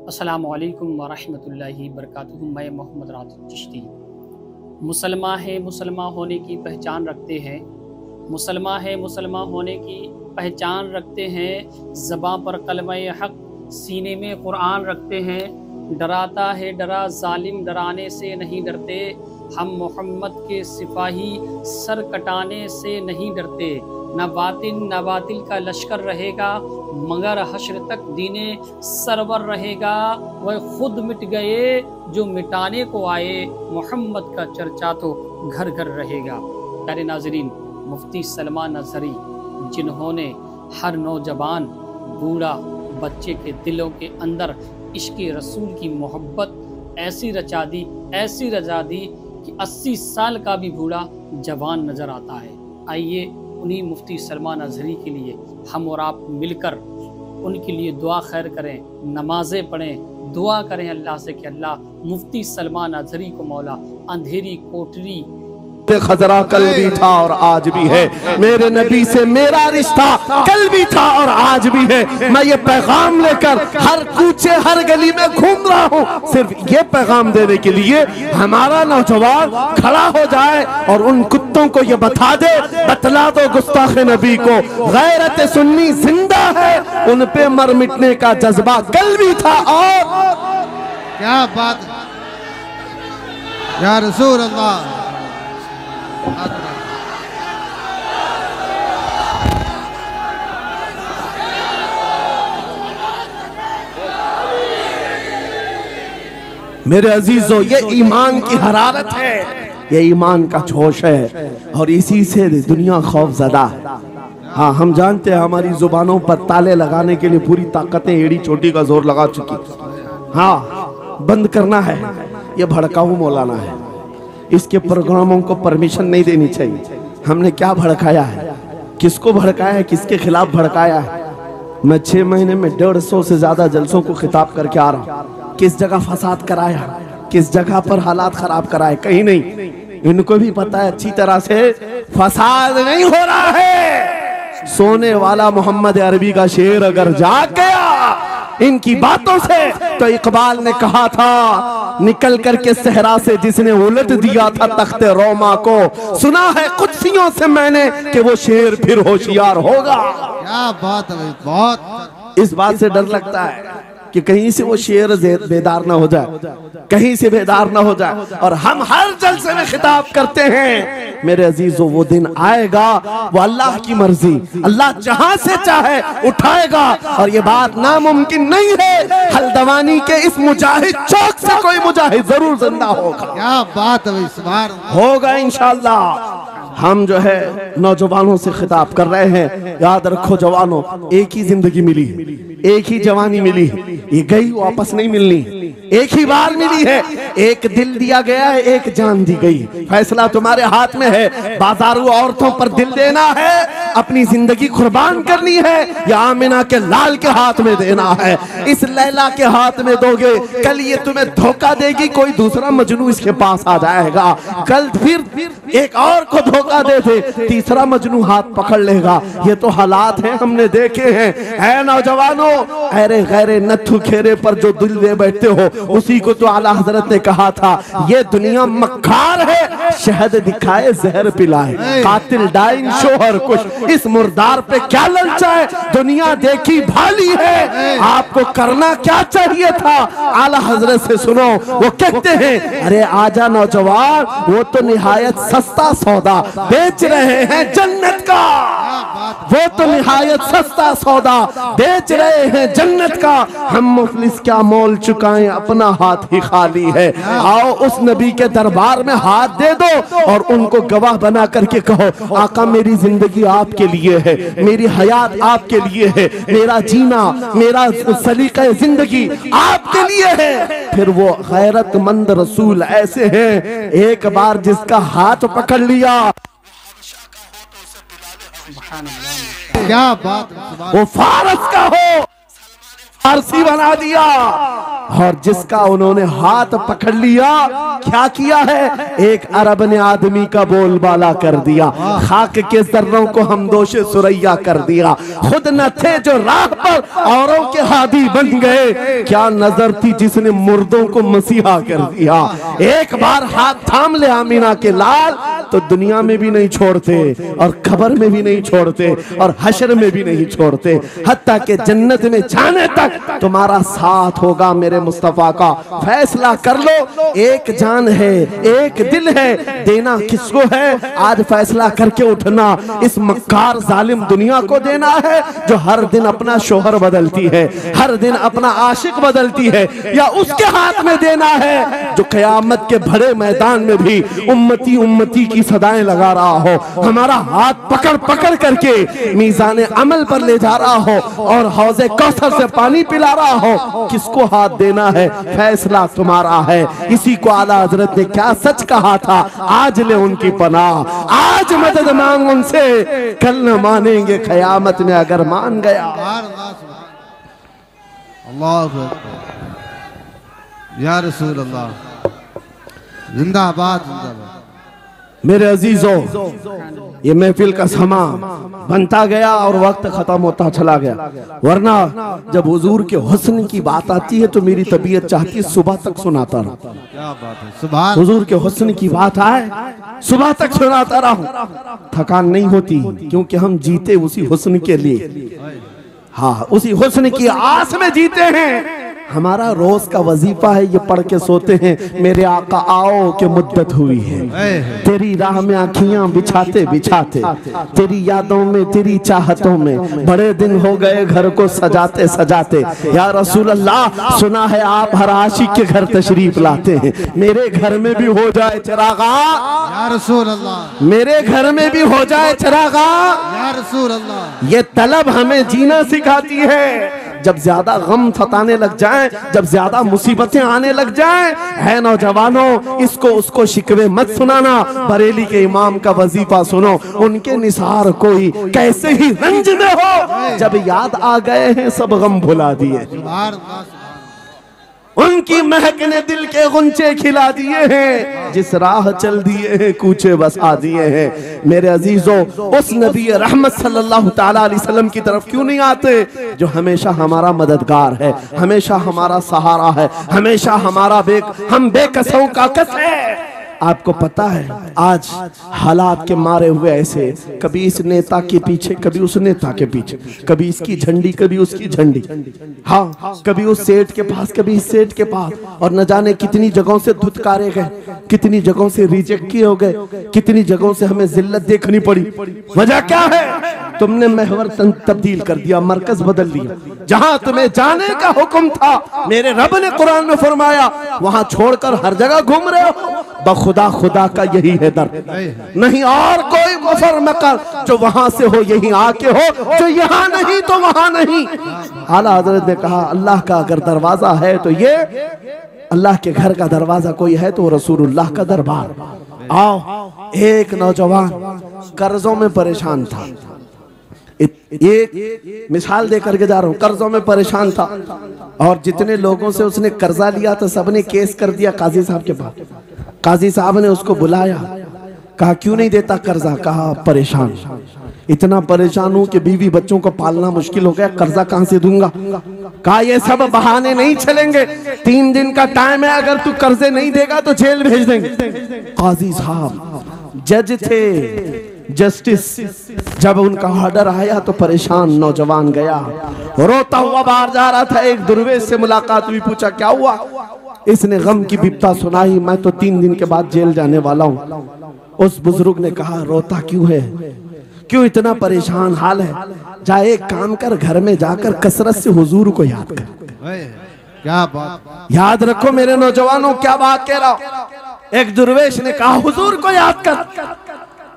अस्सलामु अलैकुम वरहमतुल्लाहि वबरकातुहू। मैं मोहम्मद राशिद चिश्ती। मुसलमान है, मुसलमान होने की पहचान रखते हैं। मुसलमान है, मुसलमान होने की पहचान रखते हैं। ज़बां पर कलमे हक़, सीने में कुरान रखते हैं। डराता है डरा जालिम, डराने से नहीं डरते। हम मोहम्मद के सिपाही, सर कटाने से नहीं डरते। न बातिल का लश्कर रहेगा, मगर हश्र तक दीने सरवर रहेगा। वह खुद मिट गए जो मिटाने को आए, मोहम्मद का चर्चा तो घर घर रहेगा। प्यारे नाज़रीन, मुफ्ती सलमान अज़हरी, जिन्होंने हर नौजवान, बूढ़ा, बच्चे के दिलों के अंदर इश्क़ रसूल की मोहब्बत ऐसी रचा दी कि 80 साल का भी बूढ़ा जवान नज़र आता है। आइए उन्हीं मुफ्ती सलमान अज़हरी के लिए हम और आप मिलकर उनके लिए दुआ खैर करें, नमाज़ें पढ़ें, दुआ करें अल्लाह से कि अल्लाह मुफ्ती सलमान अज़हरी को मौला अंधेरी कोठरी खजरा कल भी था और आज भी है। मेरे नबी से मेरा रिश्ता कल भी था और आज भी है। मैं ये पैगाम लेकर हर कूचे हर गली में घूम रहा हूँ, सिर्फ ये पैगाम देने के लिए हमारा नौजवान खड़ा हो जाए और उन कुत्तों को ये बतला दो गुस्ताख नबी को, गैरत सुन्नी जिंदा है, उन पे मर मिटने का जज्बा कल भी था। और क्या बात या रसूल अल्लाह। मेरे अजीजों, ये ईमान की हरारत है, ये ईमान का जोश है और इसी से दुनिया खौफज़दा है। हाँ, हम जानते हैं हमारी जुबानों पर ताले लगाने के लिए पूरी ताकतें एड़ी चोटी का जोर लगा चुकी। हाँ, बंद करना है। ये भड़काऊ मौलाना है, इसके प्रोग्रामों को परमिशन नहीं देनी चाहिए। हमने क्या भड़काया है, किसको भड़काया है, किसके खिलाफ भड़काया है? मैं 6 महीने में 150 से ज्यादा जलसों को खिताब करके आ रहा हूँ। किस जगह फसाद कराया, किस जगह पर हालात खराब कराए, कहीं नहीं। इनको भी पता है अच्छी तरह से फसाद नहीं हो रहा है। सोने वाला मोहम्मद अरबी का शेर अगर जाग गया इनकी बातों से, तो इकबाल ने कहा था, निकल करके सहरा से जिसने उलट दिया था तख्ते रोमा को, सुना है कुत्सियों से मैंने कि वो शेर फिर होशियार होगा। क्या बात है, बहुत। इस बात से डर लगता है कि कहीं से वो शेर बेदार ना हो जाए, कहीं से बेदार ना हो जाए। और हम हर जलसे में खिताब करते हैं, मेरे अजीजों, वो दिन आएगा, वो अल्लाह की मर्जी, अल्लाह जहां से चाहे उठाएगा। और ये बात नामुमकिन नहीं है, हल्द्वानी के इस मुजाहिद चौक से कोई मुजाहिद जरूर जिंदा होगा। क्या बात है, इस बार होगा इंशाअल्लाह। हम जो है नौजवानों से खिताब कर रहे हैं, याद रखो जवानों, एक ही जिंदगी मिली है, एक ही जवानी मिली है, ये गई वापस नहीं मिलनी। एक ही बार मिली है, एक दिल दिया गया है, एक जान दी गई। फैसला तुम्हारे हाथ में है। बाजारू औरतों पर दिल देना है, अपनी जिंदगी कुर्बान करनी है, या आमिना के लाल के हाथ में देना है। इस लैला के हाथ में दोगे, कल ये तुम्हें धोखा देगी, कोई दूसरा मजनू इसके पास आ जाएगा। कल फिर एक और को धोखा दे दे, तीसरा मजनू हाथ पकड़ लेगा। ये तो हालात हैं, हमने देखे हैं। ऐ नौजवानों, अरे गैरे नथु खेरे पर जो दिल दे बैठते हो, उसी को तो आला हजरत ने कहा था, ये दुनिया मक्कार है, शहद दिखाए जहर पिलाए, कातिल डाइन शोहर कुछ, इस मुर्दार पे क्या ललचाए, दुनिया देखी भाली है, आपको करना क्या चाहिए था? आला हजरत से सुनो, वो कहते हैं, अरे आजा नौजवान, वो तो निहायत सस्ता सौदा बेच रहे हैं जन्नत का, वो तो निहायत सस्ता सौदा बेच रहे हैं जन्नत का। हम मुफलिस क्या मोल चुकाएं, अपना हाथ ही खाली है। आओ उस नबी के दरबार में हाथ दे दो और उनको गवाह बना करके कहो, आका मेरी जिंदगी आपके लिए है, मेरी हयात आपके लिए है, मेरा जीना, मेरा सलीका जिंदगी आपके लिए है। फिर वो गैरतमंद रसूल ऐसे हैं, एक बार जिसका हाथ पकड़ लिया, क्या बात, वो फारस का हो, फारसी बना दिया। और जिसका उन्होंने हाथ पकड़ लिया, क्या किया है? एक अरब ने आदमी का बोलबाला कर दिया, खाक के जर्रों को हमदोशे सुरैया कर दिया। खुद न थे जो राह पर औरों के हादी बन गए, क्या नजर थी जिसने मुर्दों को मसीहा कर दिया। एक बार हाथ थाम ले आमीना के लाल तो दुनिया में भी नहीं छोड़ते और कब्र में भी नहीं छोड़ते और हशर में भी नहीं छोड़ते, हत्ता के जन्नत में जाने तक तुम्हारा साथ होगा मेरे मुस्तफा का। फैसला कर लो, एक जान है, एक दिल है, देना किसको है? आज फैसला करके उठना, इस मक्कार जालिम दुनिया को देना है जो हर दिन अपना शोहर बदलती है, हर दिन अपना आशिक बदलती है, या उसके हाथ में देना है जो कयामत के बड़े मैदान में भी उम्मती उम्मती की सदाएं लगा रहा हो, हमारा हाथ पकड़ पकड़ करके मीज़ान अमल पर ले जा रहा हो और हौज़े कौसर से पानी पिला रहा हो। किसको हाथ देना है? फैसला तुम्हारा है। इसी को आला हजरत ने क्या सच कहा था, आज ले उनकी पनाह, आज मदद मांग उनसे, कल न मानेंगे कयामत में अगर मान गया। अल्लाह या रसूल अल्लाह, जिंदाबाद जिंदाबाद। मेरे अजीजों, ये महफिल का समा बनता गया और वक्त खत्म होता चला गया, वरना जब हुजूर के हुस्न की बात आती है तो मेरी तबीयत चाहती है सुबह तक सुनाता रहूं। क्या बात है, सुभान। हुजूर के हुस्न की बात आए सुबह तक सुनाता रहूं, थकान नहीं होती, क्योंकि हम जीते उसी हुस्न के लिए, हाँ उसी हुस्न की आस में जीते हैं। हमारा रोज का वजीफा है, ये पढ़ के सोते हैं, मेरे आका आओ के मुद्दत हुई है, तेरी राह में आँखियां बिछाते बिछाते, तेरी यादों में तेरी चाहतों में बड़े दिन हो गए घर को सजाते सजाते। या रसूल अल्लाह, सुना है आप हर आशिक के घर तशरीफ लाते हैं, मेरे घर में भी हो जाए चिरागा, या रसूल अल्लाह, मेरे घर में भी हो जाए चिरागा। या रसूल अल्लाह, ये तलब हमें जीना सिखाती है। जब ज्यादा गम सताने लग जाए, जब ज्यादा मुसीबतें आने लग जाए, है नौजवानों, इसको उसको शिकवे मत सुनाना, बरेली के इमाम का वजीफा सुनो, उनके निसार कोई कैसे ही रंज में हो, जब याद आ गए हैं सब गम भुला दिए, उनकी महक ने दिल के गुंचे खिला दिए हैं, जिस राह चल दिए हैं कूचे बसा दिए हैं। मेरे अजीजों, उस नबी रहमत सल्लल्लाहु ताला अलैहि वसल्लम की तरफ क्यों नहीं आते जो हमेशा हमारा मददगार है, हमेशा हमारा सहारा है, हमेशा हमारा हम बेकसों का कस है। आपको पता है आज हालात के मारे हुए ऐसे, कभी इस नेता के पीछे, कभी उस नेता के पीछे, कभी इसकी झंडी कभी उसकी झंडी, हाँ कभी उस सेठ के पास कभी इस सेठ के पास, और न जाने कितनी जगहों से धुतकारे गए, कितनी जगहों से रिजेक्ट किए हो गए, कितनी जगहों से हमें जिल्लत देखनी पड़ी। वजह क्या है? तुमने महवर तब्दील कर दिया, मरकज बदल दिया। जहां तुम्हें जाने का हुक्म था, मेरे रब ने कुरान में फरमाया, वहां छोड़कर हर जगह घूम रहे हो। बखुदा खुदा का यही है दर, नहीं और कोई मुफर मकर, जो वहां से हो यही आके हो, जो यहाँ नहीं तो वहां नहीं। आला हजरत ने कहा, अल्लाह का अगर दरवाजा है तो ये अल्लाह के घर का दरवाजा कोई है तो रसूलुल्लाह का दरबार। आओ, एक नौजवान कर्जों में परेशान था, एक मिसाल देकर के जा रहा हूँ, कर्जों में परेशान था और जितने लोगों से उसने कर्जा लिया था सबने केस कर दिया काजी साहब के पास। काजी साहब ने उसको बुलाया, कहा क्यों नहीं देता कर्जा? कहा परेशान, इतना परेशान हूं कि बीवी बच्चों को पालना मुश्किल हो गया, कर्जा कहां से दूंगा। कहा ये सब बहाने नहीं चलेंगे, 3 दिन का टाइम है, अगर तू कर्जे नहीं देगा तो जेल भेज देंगे। काजी साहब जज थे, जस्टिस, जब उनका ऑर्डर आया तो परेशान नौजवान गया, रोता हुआ बाहर जा रहा था। एक दुर्वेश से मुलाकात हुई, पूछा क्या हुआ? इसने गम की बिपता सुनाई, मैं तो 3 दिन के बाद जेल जाने वाला हूँ। उस बुजुर्ग ने कहा, रोता क्यों है, क्यों इतना परेशान हाल है? जा एक काम कर, घर में जाकर कसरत से हुजूर को याद कर। क्या बात, याद रखो मेरे नौजवानों, क्या बात कह रहा हूं। एक दुर्वेश ने कहा, हुजूर को याद कर,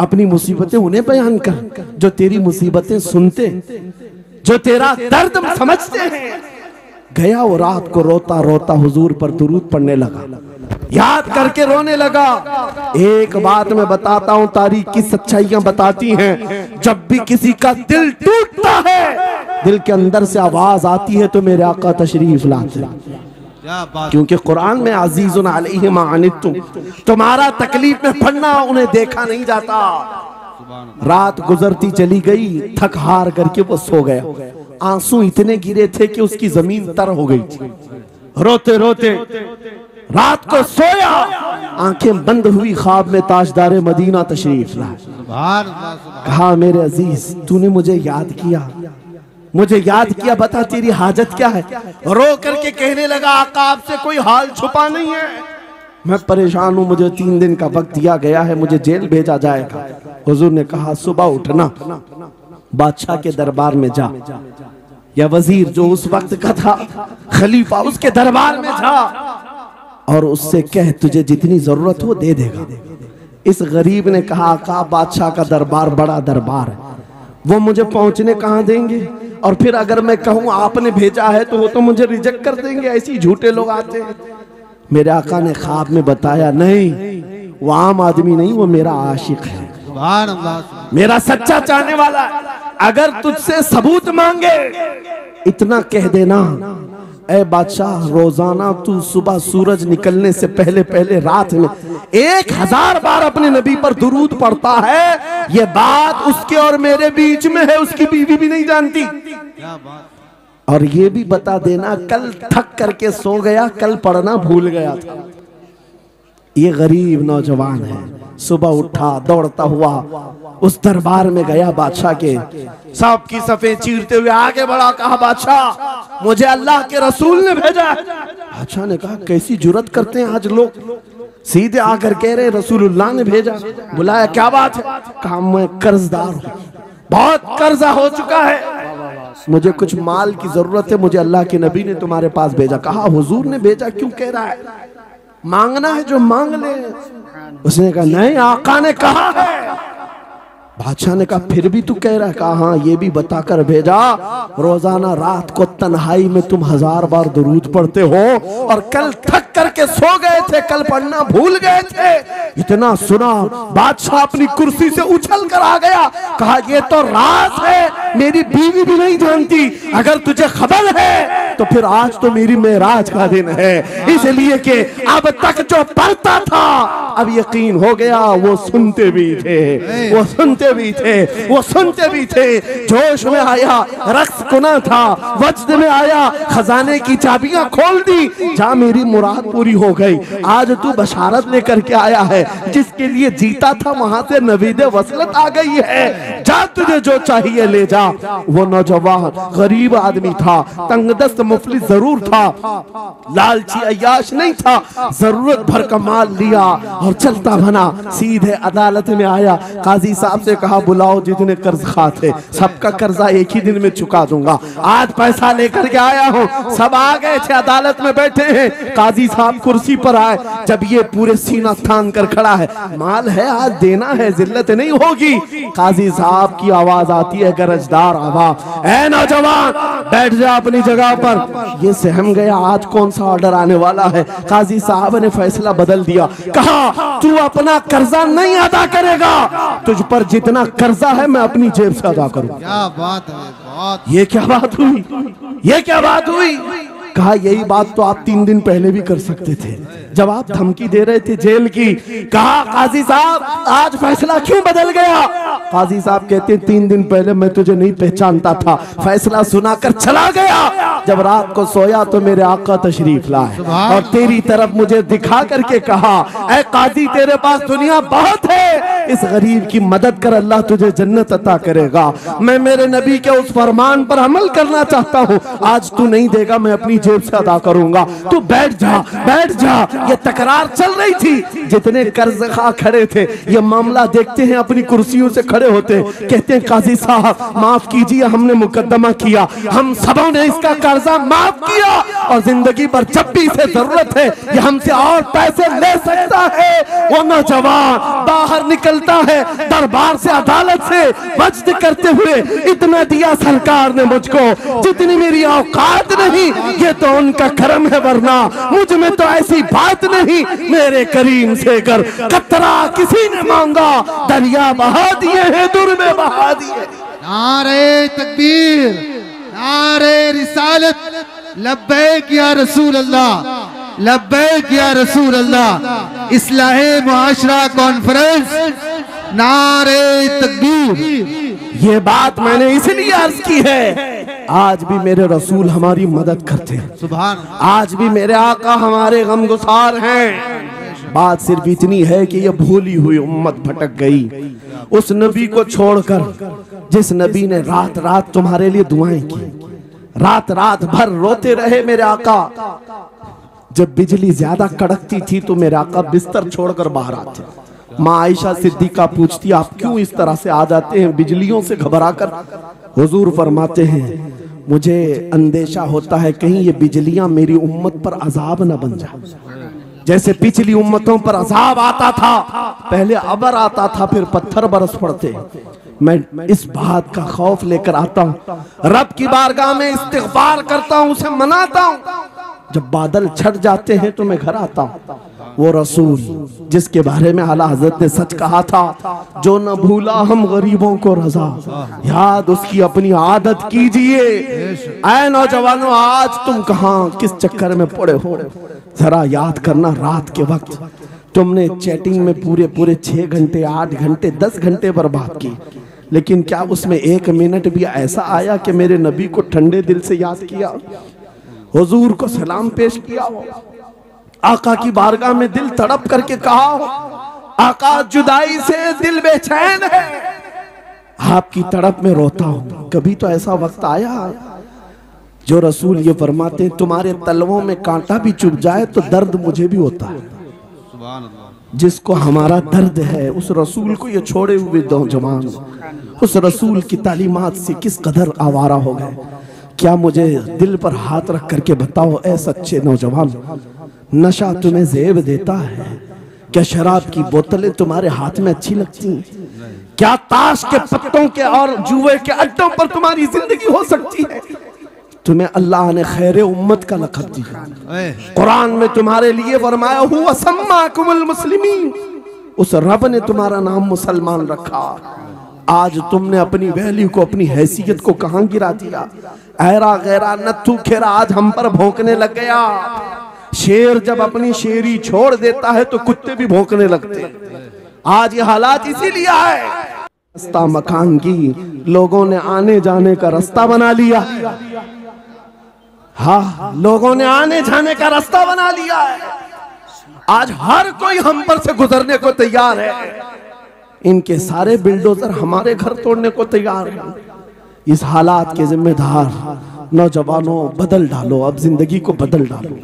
अपनी मुसीबतें उन्हें बयान कर जो तेरी मुसीबतें सुनते, जो तेरा दर्द समझते हैं। गया वो रात को रोता रोता हुजूर पर दुरूद पढ़ने लगा, याद करके रोने लगा। एक बात मैं बताता हूं, तारीख की सच्चाइयां बताती हैं, जब भी किसी का दिल टूटता है, दिल के अंदर से आवाज आती है तो मेरे आका तशरीफ लाते। क्या बात। क्योंकि कुरान में अजीजुन अलैहि मा अनित्तुम, तुम्हारा तकलीफ में पड़ना उन्हें देखा नहीं जाता। रात गुजरती चली गई, थक हार करके वो सो गया। आंसू इतने गिरे थे कि उसकी जमीन तर हो गई थी। रोते रोते रात को सोया, आंखें बंद हुई, ख्वाब में ताजदार मदीना तशरीफ लाए। सुभान अल्लाह, सुभान। कहा मेरे अजीज तूने मुझे याद किया, मुझे याद किया, बता तेरी हाजत क्या है। रो करके कहने लगा आका आपसे कोई हाल छुपा नहीं है, मैं परेशान हूं, मुझे 3 दिन का वक्त दिया गया है, मुझे जेल भेजा जाएगा। हुजूर ने कहा सुबह उठना, बादशाह के दरबार में जा, या वजीर जो उस वक्त का था खलीफा, उसके दरबार में जा और उससे कह तुझे जितनी जरूरत हो दे देगा। इस गरीब ने कहा आका बादशाह का दरबार बड़ा दरबार है, वो मुझे पहुंचने कहाँ देंगे, और फिर अगर मैं कहूँ आपने भेजा है तो वो तो मुझे रिजेक्ट कर देंगे, ऐसे झूठे लोग आते हैं। मेरे आका ने ख्वाब में बताया नहीं, वो आम आदमी नहीं, वो मेरा आशिक है, सुभान अल्लाह, मेरा सच्चा चाहने वाला। अगर तुझसे सबूत मांगे इतना कह देना, ऐ बादशाह रोजाना तू सुबह सूरज निकलने से पहले पहले रात में 1000 बार अपने नबी पर दुरूद पढ़ता है, ये बात उसके और मेरे बीच में है, उसकी बीवी भी नहीं जानती। क्या बात। और ये भी बता देना कल थक करके सो गया, कल पढ़ना भूल गया था। ये गरीब नौजवान है, सुबह उठा दौड़ता हुआ उस दरबार में गया बादशाह के, सबकी सफेद चीरते हुए आगे बढ़ा, कहा बादशाह मुझे अल्लाह के रसूल ने भेजा है। बादशाह ने कहा कैसी जुर्रत करते हैं आज लोग, सीधे आकर कह रहे रसूलुल्लाह ने भेजा। बुलाया क्या बात है, कहा मैं कर्जदार हूँ, बहुत कर्जा हो चुका है, मुझे कुछ माल की जरूरत है, मुझे अल्लाह के नबी ने तुम्हारे पास भेजा। कहा हुजूर ने भेजा, क्यों कह रहा है, मांगना है जो मांग ले। उसने कहा नहीं आका ने कहा है। बादशाह ने कहा फिर भी तू कह रहा है, कहा हाँ ये भी बताकर भेजा रोजाना रात को तन्हाई में तुम 1000 बार दुरूद पढ़ते हो, और कल थक करके सो गए थे, कल पढ़ना भूल गए थे। इतना सुना बादशाह अपनी कुर्सी से उछल कर आ गया, कहा ये तो राज है, मेरी बीवी भी नहीं जानती, अगर तुझे खबर है तो फिर आज तो मेरी मेराज का दिन है, इसलिए कि अब तक जो पढ़ता था अब यकीन हो गया, वो सुनते भी थे, वो सुनते भी थे, वो सुनते भी थे। जोश में आया, रक्स कुना था, वजद में आया, खजाने की चाबियां खोल दी, जा मेरी मुराद पूरी हो गई। आज तू बशारत लेकर के आया है, जिसके लिए जीता था वहां से नवीद वसलत आ गई है, जा तुझे जो चाहिए ले जा। वो नौजवान गरीब आदमी था, तंगदस्त मुफलिस जरूर था, लालची अय्याश नहीं था, जरूरत भर का माल लिया और चलता बना, सीधे अदालत में आया। काजी साहब से कहा बुलाओ जितने कर्ज खा थे, सबका कर्जा एक ही दिन में चुका दूंगा, आज पैसा लेकर के आया हूँ। सब आ गए थे, अदालत में बैठे हैं, काजी साहब कुर्सी पर आए, जब ये पूरे सीना थान कर खड़ा है, माल है आज देना है, जिल्लत नहीं होगी। काजी साहब की आवाज आती है, गरजदार आवाज, ऐ नौजवान बैठ जा अपनी जगह पर। ये सहम गया, आज कौन सा ऑर्डर आने वाला है। काजी साहब ने फैसला बदल दिया, कहा तू अपना कर्जा नहीं अदा करेगा, तुझ पर जितना कर्जा है मैं अपनी जेब से अदा करूं। क्या बात है, बहुत। ये क्या बात हुई, ये क्या बात हुई। कहा यही बात तो आप 3 दिन पहले भी कर सकते थे, जब आप धमकी दे रहे थे जेल की। कहा काजी साहब आज फैसला क्यों बदल गया। काजी साहब कहते 3 दिन पहले मैं तुझे नहीं पहचानता था, फैसला सुनाकर चला गया, जब रात को सोया तो मेरे आका तशरीफ लाए और तेरी तरफ मुझे दिखा करके कहा, ऐ काजी तेरे पास दुनिया बहुत है, इस गरीब की मदद कर, अल्लाह तुझे जन्नत अता करेगा। मैं मेरे नबी के उस फरमान पर अमल करना चाहता हूँ, आज तू नहीं देगा मैं अपनी जेब से अदा करूंगा, तू बैठ जा बैठ जा। ये तकरार चल रही थी, जितने कर्ज खा खड़े थे ये मामला देखते हैं, अपनी कुर्सियों से खड़े होते, कहते हैं काजी साहब माफ कीजिए, हमने मुकदमा किया, हम सबों ने इसका कर्जा माफ किया, और जिंदगी भर जब भी इसे जरूरत है ये हमसे और पैसे ले सकता है। वो नौजवान बाहर निकलता है दरबार से, अदालत से, वज्द करते हुए, इतना दिया सरकार ने मुझको जितनी मेरी औकात नहीं, ये तो उनका करम है, वरना मुझ में तो ऐसी बात नहीं। मेरे करीम से कर कतरा किसी ने मांगा, दरिया बहा दिए हैं, दुर में बहा दिए। नारे तकबीर, नारे रिसालत, लब्बैक या रसूल अल्लाह, लब्बैक या रसूल अल्लाह। इस्लाहे मुआशरा कॉन्फ्रेंस, नारे तकबीर। ये बात मैंने इसलिए अर्ज की है, आज भी मेरे रसूल हमारी मदद करते हैं, सुभान अल्लाह। आज भी मेरे आका हमारे गमगुसार हैं। बात सिर्फ इतनी है कि ये भूली हुई उम्मत भटक गई उस नबी को छोड़कर जिस नबी ने रात रात तुम्हारे लिए दुआएं की, रात रात भर रोते रहे मेरे आका। जब बिजली ज्यादा कड़कती थी तो मेरे आका बिस्तर छोड़कर बाहर आते। माँ आयशा सिद्दीका पूछती, आप क्यों इस तरह से आ जाते हैं बिजलियों से घबराकर? हुजूर फरमाते हैं, मुझे अंदेशा होता है कहीं ये बिजलियां मेरी उम्मत पर अजाब न बन जाए। जैसे पिछली उम्मतों पर अजाब आता था, पहले अबर आता था फिर पत्थर बरस पड़ते। मैं इस बात का खौफ लेकर आता हूँ, रब की बारगाह में इस्तिग़फार करता हूँ, उसे मनाता हूँ। जब बादल छट जाते हैं तो मैं घर आता हूँ। वो रसूल जिसके बारे में आला हज़रत ने सच कहा था, जो न भूला हम गरीबों को रजा, याद उसकी अपनी आदत कीजिए। ऐ नौजवानों, आज तुम कहाँ किस चक्कर में पड़े हो, जरा याद करना। रात के वक्त तुमने चैटिंग में पूरे पूरे 6 घंटे 8 घंटे 10 घंटे बर्बाद की, लेकिन क्या उसमें 1 मिनट भी ऐसा आया कि मेरे नबी को ठंडे दिल से याद किया, हुजूर को सलाम पेश किया हो, आका की बारगाह में दिल तड़प करके कहा हो, आका जुदाई से दिल बेचैन है, आपकी तड़प में रोता हूं। कभी तो ऐसा वक्त आया जो रसूल ये फरमाते, तुम्हारे तलवों में कांटा भी चुभ जाए तो दर्द मुझे भी होता है। सुभान अल्लाह। जिसको हमारा दर्द है उस रसूल को ये छोड़े हुए नौजवान उस रसूल की तालीमात से किस कदर आवारा हो गए। क्या मुझे दिल पर हाथ रख करके बताओ, ऐ सच्चे नौजवान, नशा तुम्हें ज़ेब देता है? क्या शराब की बोतलें तुम्हारे हाथ में अच्छी लगती हैं? क्या ताश के पत्तों के और जुए के अड्डों पर तुम्हारी जिंदगी हो सकती है? तुम्हें अल्लाह ने खैर उम्मत का लक़ब दिया। कुरान में तुम्हारे लिए फरमाया हुआ सम्माकुमुल मुस्लिमीन, उस रब ने तुम्हारा नाम मुसलमान रखा। आज तुमने अपनी वैल्यू को, अपनी हैसियत को कहां गिरा दिया? ऐरा गैरा नत्थू खेरा आज हम पर भौंकने लग गया। शेर जब अपनी शेरी छोड़ देता है तो कुत्ते भी भौंकने लगते। आज ये हालात इसीलिए है, रास्ता मकान की लोगों ने आने जाने का रास्ता बना लिया। हाँ, लोगों ने आने जाने का रास्ता बना लिया है। आज हर कोई हम पर से गुजरने को तैयार है। इनके सारे बिल्डोजर हमारे घर तोड़ने को तैयार हैं। इस हालात के जिम्मेदार नौजवानों, बदल डालो, अब जिंदगी को बदल डालो।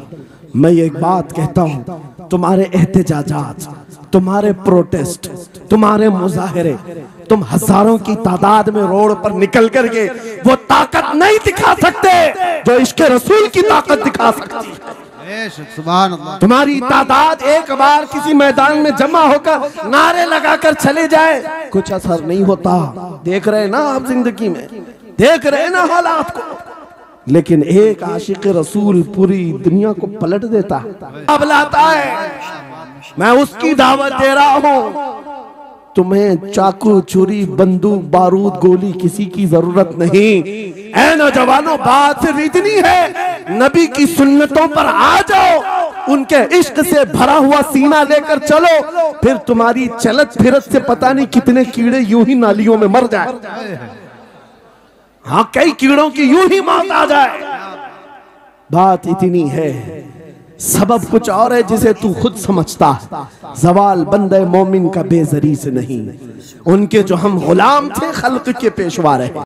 मैं एक बात कहता हूँ, तुम्हारे एहतजाजात, तुम्हारे प्रोटेस्ट, तुम्हारे मुजाहरे, तुम हजारों की तादाद में रोड पर निकल करके वो ताकत नहीं दिखा सकते जो इश्क़ रसूल की ताकत दिखा सकती है। सुभान अल्लाह। तुम्हारी तादाद एक बार किसी मैदान में जमा होकर नारे लगाकर चले जाए, कुछ असर नहीं होता। देख रहे ना आप, जिंदगी में देख रहे ना हालात को। लेकिन एक आशिक रसूल पूरी दुनिया को पलट देता है, अब लाता है। मैं उसकी दावत दे रहा हूं। तुम्हें चाकू, छुरी, बंदूक, बारूद, गोली किसी की जरूरत नहीं। ऐ नौजवानों, बात सिर्फ इतनी है, नबी की सुन्नतों पर आ जाओ, उनके इश्क से भरा हुआ सीना लेकर चलो, फिर तुम्हारी चलत फिरत से पता नहीं कितने कीड़े यूं ही नालियों में मर जाए। हाँ, कई कीड़ों की यूं ही मौत आ जाए। बात इतनी है, सबब कुछ और है जिसे तू खुद समझता है। जवाल बंदे मोमिन का बेजरी से नहीं, उनके जो हम गुलाम थे खल्क के पेशवा रहे।